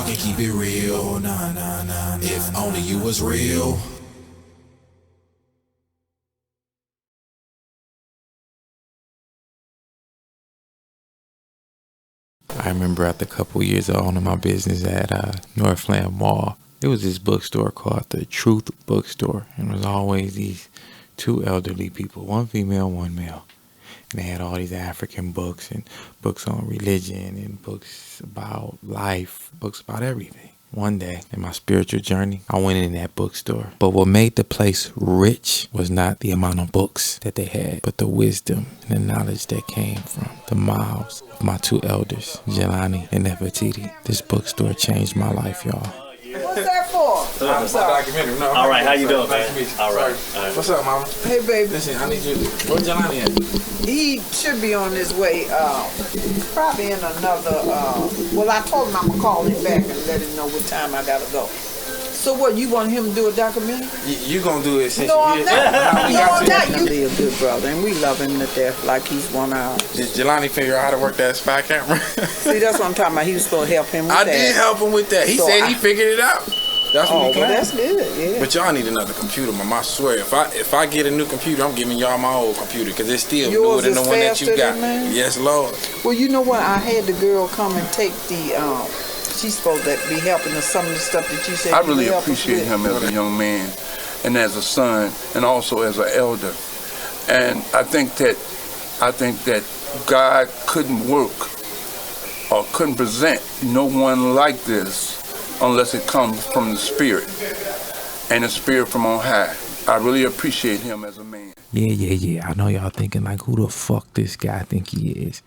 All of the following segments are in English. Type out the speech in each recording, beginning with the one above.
can keep it real. Nah, nah, nah, nah. If only you was real. I remember after a couple of years of owning my business at Northland Mall, there was this bookstore called the Truth Bookstore, and there was always these two elderly people, one female, one male. And they had all these African books and books on religion and books about life, books about everything. One day in my spiritual journey, I went in that bookstore. But what made the place rich was not the amount of books that they had, but the wisdom and the knowledge that came from the mouths of my two elders, Jelani and Nefertiti. This bookstore changed my life, y'all. What's that for? What's up? Documentary. No, all right, how you doing, man? All right. What's up, mama? Hey, baby. Listen, I need you. Where's Jelani at? He should be on his way, probably in another, well, I told him I'm going to call him back and let him know what time I got to go. So what, you want him to do a documentary? You going to do it since no, you're I'm here? not. No, I'm not. You're a good brother, and we love him to death like he's one of ours. Did Jelani figure out how to work that spy camera? See, that's what I'm talking about. He was supposed to help him with that. I did help him with that. He said he figured it out. That's what he claimed. Well, that's good, yeah. But y'all need another computer, Mama. I swear, if I get a new computer, I'm giving y'all my old computer because it's still newer than the one that you got. Yes, Lord. Well, you know what? I had the girl come and take the, she's supposed to be helping us some of the stuff that you said. I really appreciate him as a young man and as a son and also as an elder. And I think that God couldn't work or couldn't present no one like this unless it comes from the Spirit, and the Spirit from on high. I really appreciate him as a man. Yeah. I know y'all thinking like, who the fuck this guy think he is?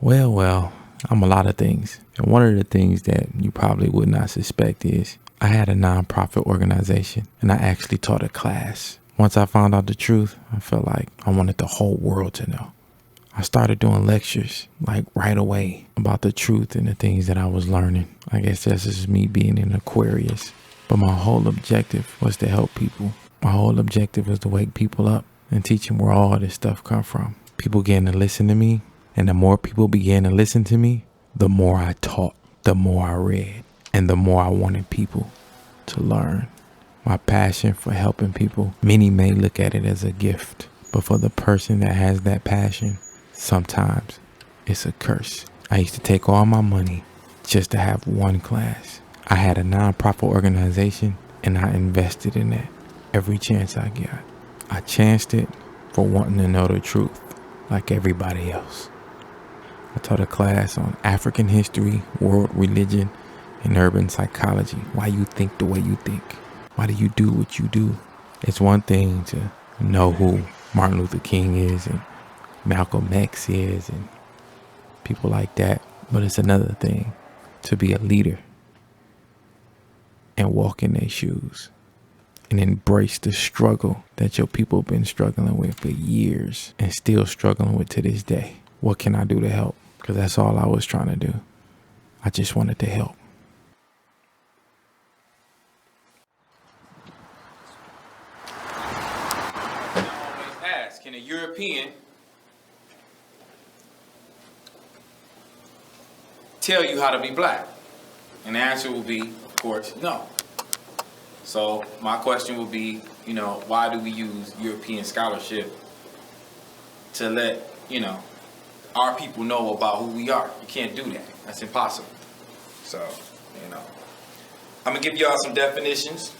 Well, I'm a lot of things. And one of the things that you probably would not suspect is I had a nonprofit organization, and I actually taught a class. Once I found out the truth, I felt like I wanted the whole world to know. I started doing lectures like right away about the truth and the things that I was learning. I guess that's just me being an Aquarius. But my whole objective was to help people. My whole objective was to wake people up and teach them where all this stuff come from. People began to listen to me, and the more people began to listen to me, the more I taught, the more I read, and the more I wanted people to learn. My passion for helping people, many may look at it as a gift, but for the person that has that passion, sometimes it's a curse. I used to take all my money just to have one class. I had a nonprofit organization, and I invested in that every chance I got. I chanced it for wanting to know the truth like everybody else. I taught a class on African history, world religion, and urban psychology. Why you think the way you think. Why do you do what you do? It's one thing to know who Martin Luther King is and Malcolm X is and people like that, but it's another thing to be a leader and walk in their shoes and embrace the struggle that your people have been struggling with for years and still struggling with to this day. What can I do to help? Because that's all I was trying to do. I just wanted to help. Can a European tell you how to be black? And the answer will be, of course, no. So my question will be, why do we use European scholarship to let, our people know about who we are? You can't do that. That's impossible. So, I'm gonna give y'all some definitions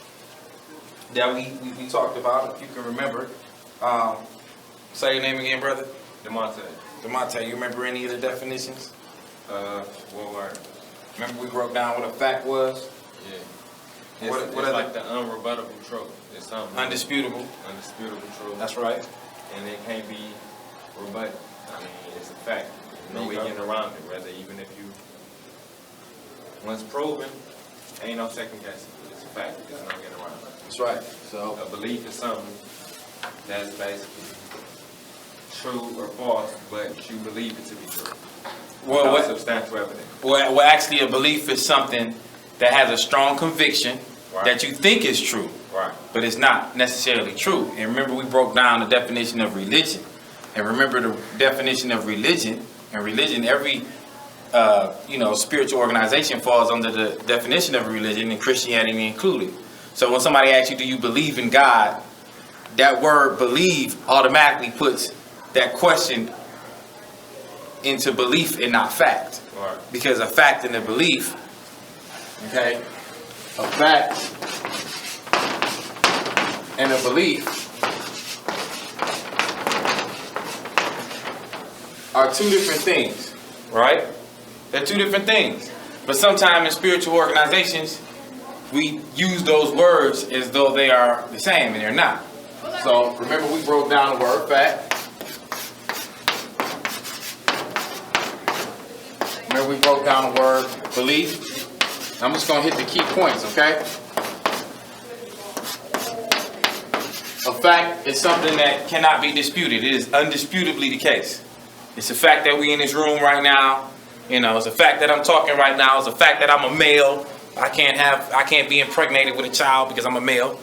that we talked about, if you can remember. Say your name again, brother. DeMonte, you remember any of the definitions? Remember we broke down what a fact was? Yeah. What is like the unrebuttable truth? It's something undisputable truth. That's right. And it can't be rebutted. I mean, it's a fact. There's no way getting around it, rather, even if you, once proven, ain't no second guessing. It's a fact. There's no getting around it. That's right. So a belief is something that's basically true or false, but you believe it to be true. Well, substantial evidence. Well, actually, a belief is something that has a strong conviction that you think is true, but it's not necessarily true. And remember, we broke down the definition of religion. And remember the definition of religion. And religion, every spiritual organization falls under the definition of a religion, and Christianity included. So when somebody asks you, do you believe in God? That word believe automatically puts that question into belief and not fact. Right. Because a fact and a belief, okay, a fact and a belief are two different things, right? They're two different things. But sometimes in spiritual organizations, we use those words as though they are the same, and they're not. So remember, we broke down the word fact. Remember, we broke down the word belief. I'm just going to hit the key points, okay? A fact is something that cannot be disputed. It is undisputably the case. It's a fact that we in this room right now. You know, it's a fact that I'm talking right now. It's a fact that I'm a male. I can't be impregnated with a child because I'm a male.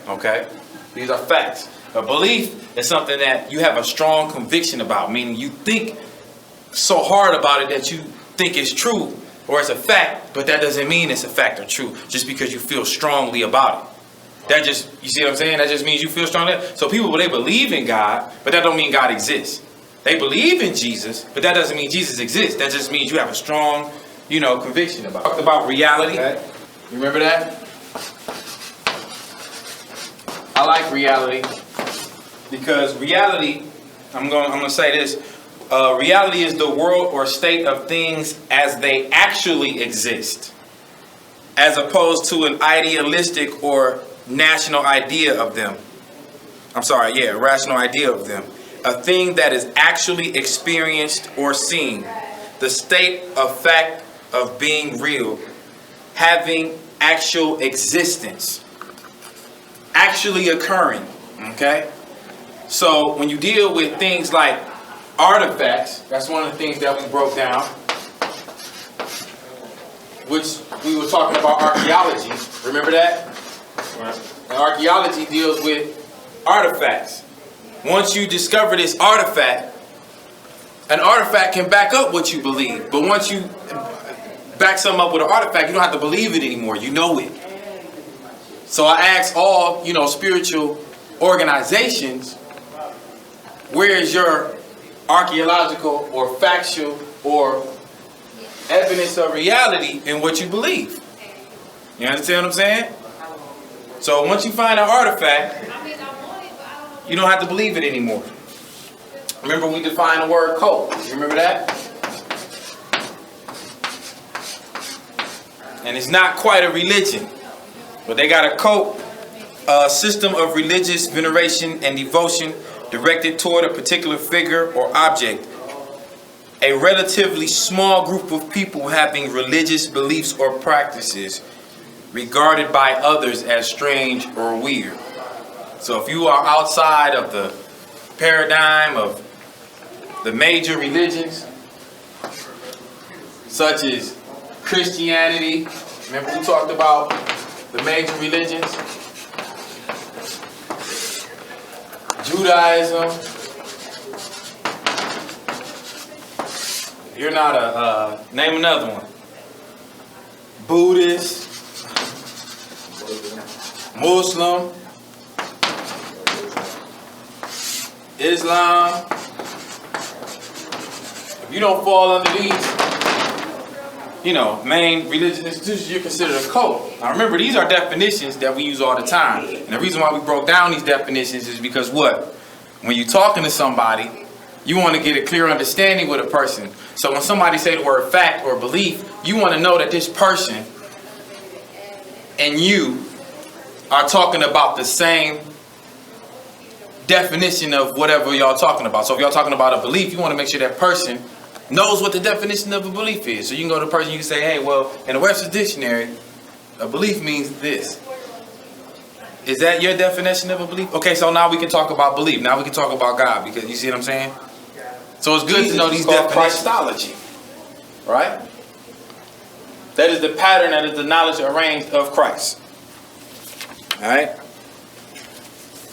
Okay? These are facts. A belief is something that you have a strong conviction about, meaning you think so hard about it that you think it's true, or it's a fact, but that doesn't mean it's a fact or true just because you feel strongly about it. That just, you see what I'm saying? That just means you feel strongly. So people, they believe in God, but that don't mean God exists. They believe in Jesus, but that doesn't mean Jesus exists. That just means you have a strong, conviction about it. Talked about reality. Okay. You remember that? I like reality because reality, I'm gonna say this, reality is the world or state of things as they actually exist, as opposed to an idealistic or national idea of them. Rational idea of them. A thing that is actually experienced or seen. The state of fact of being real, having actual existence, actually occurring, okay? So when you deal with things like artifacts, that's one of the things that we broke down, which we were talking about archaeology. Remember that? Right. And archaeology deals with artifacts. Once you discover this artifact, an artifact can back up what you believe. But once you back something up with an artifact, you don't have to believe it anymore. You know it. So I ask all, spiritual organizations, where is your archaeological or factual or evidence of reality in what you believe? You understand what I'm saying? So once you find an artifact, you don't have to believe it anymore. Remember, we defined the word cult. You remember that? And it's not quite a religion, but they got a cult, a system of religious veneration and devotion directed toward a particular figure or object. A relatively small group of people having religious beliefs or practices regarded by others as strange or weird. So if you are outside of the paradigm of the major religions, such as Christianity, remember we talked about the major religions, Judaism, you're not a, name another one, Buddhist, Muslim, Islam. If you don't fall under these, main religious institutions, you're considered a cult. Now remember, these are definitions that we use all the time. And the reason why we broke down these definitions is because what? When you're talking to somebody, you want to get a clear understanding with a person. So when somebody say the word fact or belief, you want to know that this person and you are talking about the same definition of whatever y'all talking about. So if y'all talking about a belief, you want to make sure that person knows what the definition of a belief is. So you can go to the person, you can say, hey, well, in the Webster's Dictionary, a belief means this. Is that your definition of a belief? Okay, so now we can talk about belief. Now we can talk about God, because you see what I'm saying? So it's good to know these definitions. Christology, right? That is the pattern, that is the knowledge arranged of Christ. All right?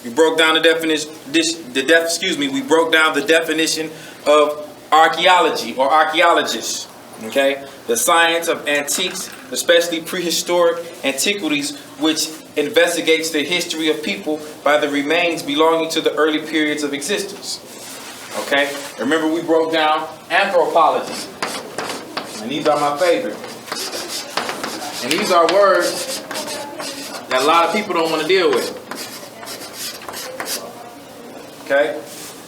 We broke down the definition. We broke down the definition of archaeology or archaeologists. Okay? The science of antiques, especially prehistoric antiquities, which investigates the history of people by the remains belonging to the early periods of existence. Okay? Remember we broke down anthropology. And these are my favorite. And these are words that a lot of people don't want to deal with. Okay?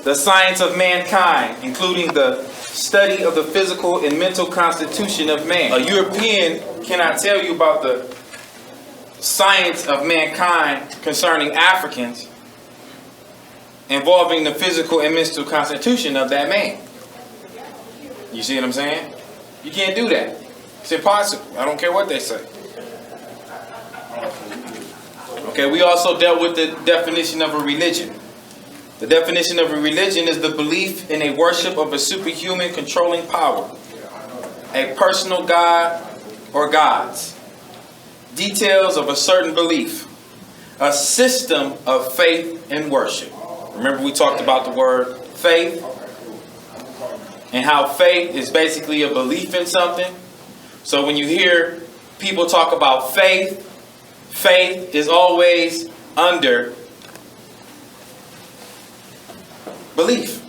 The science of mankind, including the study of the physical and mental constitution of man. A European cannot tell you about the science of mankind concerning Africans involving the physical and mental constitution of that man. You see what I'm saying? You can't do that. It's impossible. I don't care what they say. Okay, we also dealt with the definition of a religion. The definition of a religion is the belief in a worship of a superhuman controlling power, a personal god or gods, details of a certain belief, a system of faith and worship. Remember we talked about the word faith and how faith is basically a belief in something. So when you hear people talk about faith, faith is always under belief.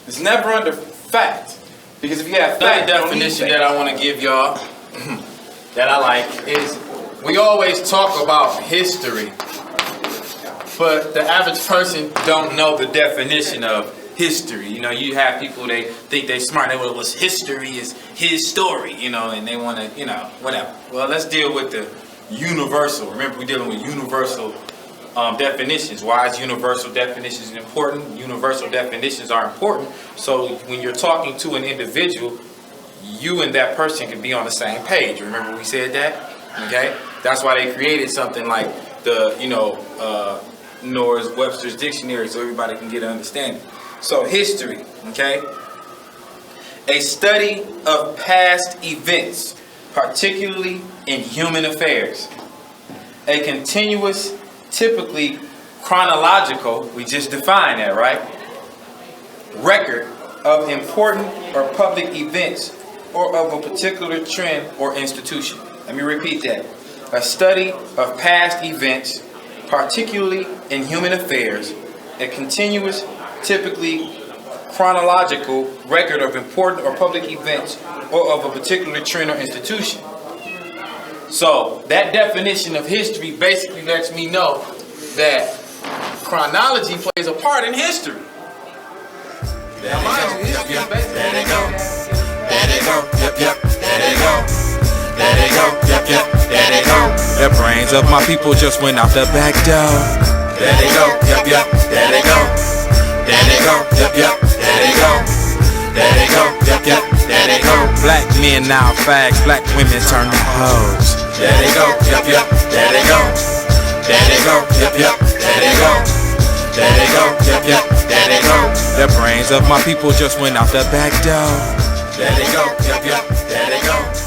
It's never under fact. Because if you have fact, another definition that I want to give y'all that I like is we always talk about history, but the average person don't know the definition of history. You know, you have people, they think they're smart. They well, history is his story, you know, and they want to, you know, whatever. Well, let's deal with the universal. Remember, we're dealing with universal definitions. Why is universal definitions important? Universal definitions are important. So when you're talking to an individual, you and that person can be on the same page. Remember we said that? Okay? That's why they created something like the, Norris Webster's Dictionary so everybody can get an understanding. So history, okay? A study of past events, particularly in human affairs. A continuous, typically chronological, we just defined that, right? Record of important or public events or of a particular trend or institution. Let me repeat that. A study of past events, particularly in human affairs, a continuous, typically chronological record of important or public events or of a particular trend or institution. So that definition of history basically lets me know that chronology plays a part in history. There they go. There they go. Yep, yep. There they go. There they go. Yep, yep. There they go. The brains of my people just went out the back door. There they go. Yep, yep. There they go. There they go. Yep, yep. There they go. There they go. Yep, yep. There they go. Black men now fags, black women turn to hoes. There they go. Yep, yep. There they go. There they go. Yep, yep. There they go. There they go. Yep, yep. There they go. The brains of my people just went out the back door. There they go. Yep, yep. There they go.